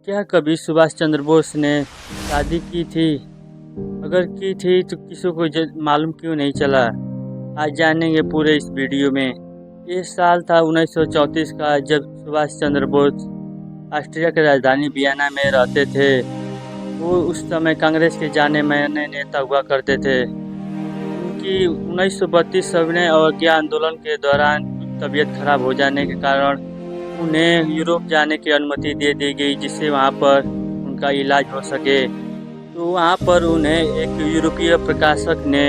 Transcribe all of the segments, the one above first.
क्या कभी सुभाष चंद्र बोस ने शादी की थी? अगर की थी तो किसी को मालूम क्यों नहीं चला? आज जानेंगे पूरे इस वीडियो में। ये साल था 1934 का, जब सुभाष चंद्र बोस ऑस्ट्रिया की राजधानी वियना में रहते थे। वो उस समय कांग्रेस के जाने माने नेता हुआ करते थे। उनकी 1932 सविनय अवज्ञा आंदोलन के दौरान तबीयत खराब हो जाने के कारण उन्हें यूरोप जाने की अनुमति दे दी गई, जिससे वहां पर उनका इलाज हो सके। तो वहां पर उन्हें एक यूरोपीय प्रकाशक ने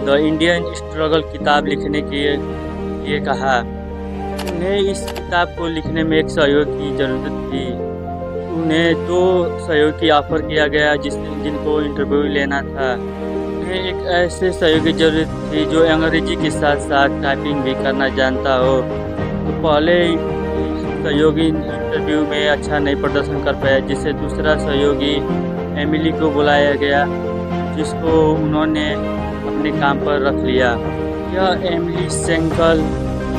द इंडियन स्ट्रगल किताब लिखने के लिए कहा। उन्हें इस किताब को लिखने में एक सहयोग की ज़रूरत थी। उन्हें 2 सहयोगी ऑफर किया गया जिनको इंटरव्यू लेना था। उन्हें एक ऐसे सहयोगी की ज़रूरत थी जो अंग्रेजी के साथ साथ टाइपिंग भी करना जानता हो। तो पहले सहयोगी इंटरव्यू में अच्छा नहीं प्रदर्शन कर पाया, जिससे दूसरा सहयोगी एमिली को बुलाया गया, जिसको उन्होंने अपने काम पर रख लिया। यह एमिली सेंकल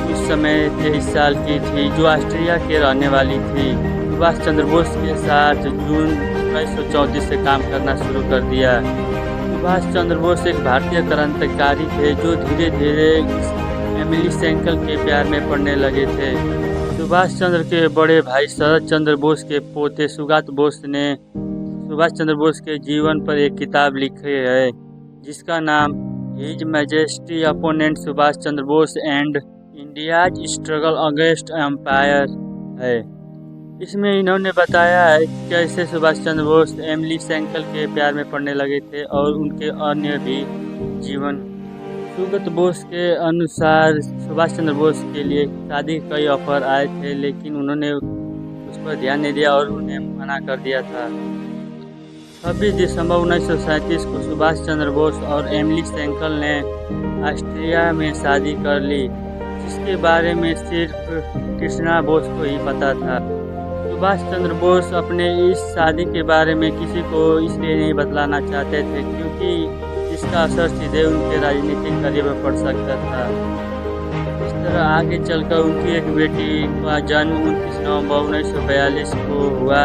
उस समय 23 साल की थी, जो ऑस्ट्रिया के रहने वाली थी। सुभाष चंद्र बोस के साथ जून 1934 से काम करना शुरू कर दिया। सुभाष चंद्र बोस एक भारतीय क्रांतिकारी थे जो धीरे धीरे एमिली सेंकल के प्यार में पड़ने लगे थे। सुभाष चंद्र के बड़े भाई शरद चंद्र बोस के पोते सुगात बोस ने सुभाष चंद्र बोस के जीवन पर एक किताब लिखी है, जिसका नाम his majesty opponent Subhash Chandra Bose and India's struggle against empire है। इसमें इन्होंने बताया है कि कैसे सुभाष चंद्र बोस एमिली सेंकल के प्यार में पड़ने लगे थे और उनके अन्य भी जीवन। सुगत बोस के अनुसार सुभाष चंद्र बोस के लिए शादी के कई ऑफर आए थे, लेकिन उन्होंने उस पर ध्यान नहीं दिया और उन्हें मना कर दिया था। 26 दिसंबर 1937 को सुभाष चंद्र बोस और एमिली सेंकल ने ऑस्ट्रिया में शादी कर ली, जिसके बारे में सिर्फ कृष्णा बोस को ही पता था। सुभाष चंद्र बोस अपने इस शादी के बारे में किसी को इसलिए नहीं बतलाना चाहते थे क्योंकि इसका असर सीधे उनके राजनीतिक करियर पर पड़ सकता था। इस तरह आगे चलकर उनकी एक बेटी का जन्म 29 नवंबर 1942 को हुआ,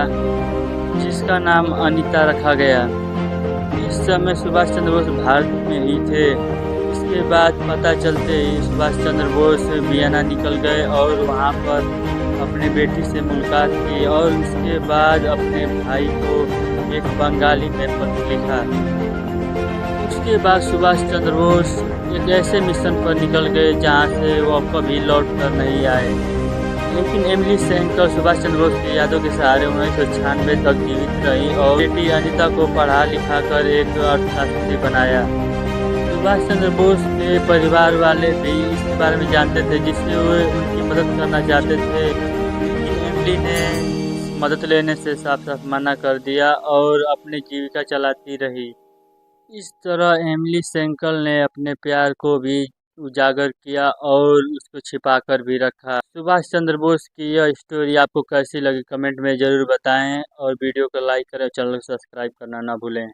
जिसका नाम अनीता रखा गया। इस समय सुभाष चंद्र बोस भारत में ही थे। इसके बाद पता चलते ही सुभाष चंद्र बोस वियना निकल गए और वहाँ पर अपने बेटी से मुलाकात की और उसके बाद अपने भाई को एक बंगाली में पत्र लिखा। उसके बाद सुभाष चंद्र बोस एक ऐसे मिशन पर निकल गए जहाँ से वो कभी लौट कर नहीं आए। लेकिन एमिली सेंकल सुभाष चंद्र बोस की यादों के सहारे 1996 तक जीवित रही और बेटी अनीता को पढ़ा लिखा कर एक अर्थशास्त्री बनाया। सुभाष चंद्र बोस के परिवार वाले भी इसके बारे में जानते थे, जिससे वे उनकी मदद करना चाहते थे, लेकिन एमिली ने मदद लेने से साफ साफ मना कर दिया और अपनी जीविका चलाती रही। इस तरह एमिली सेंकल ने अपने प्यार को भी उजागर किया और उसको छिपा कर भी रखा। सुभाष चंद्र बोस की यह स्टोरी आपको कैसी लगी कमेंट में ज़रूर बताएं और वीडियो को लाइक करें, चैनल को सब्सक्राइब करना ना भूलें।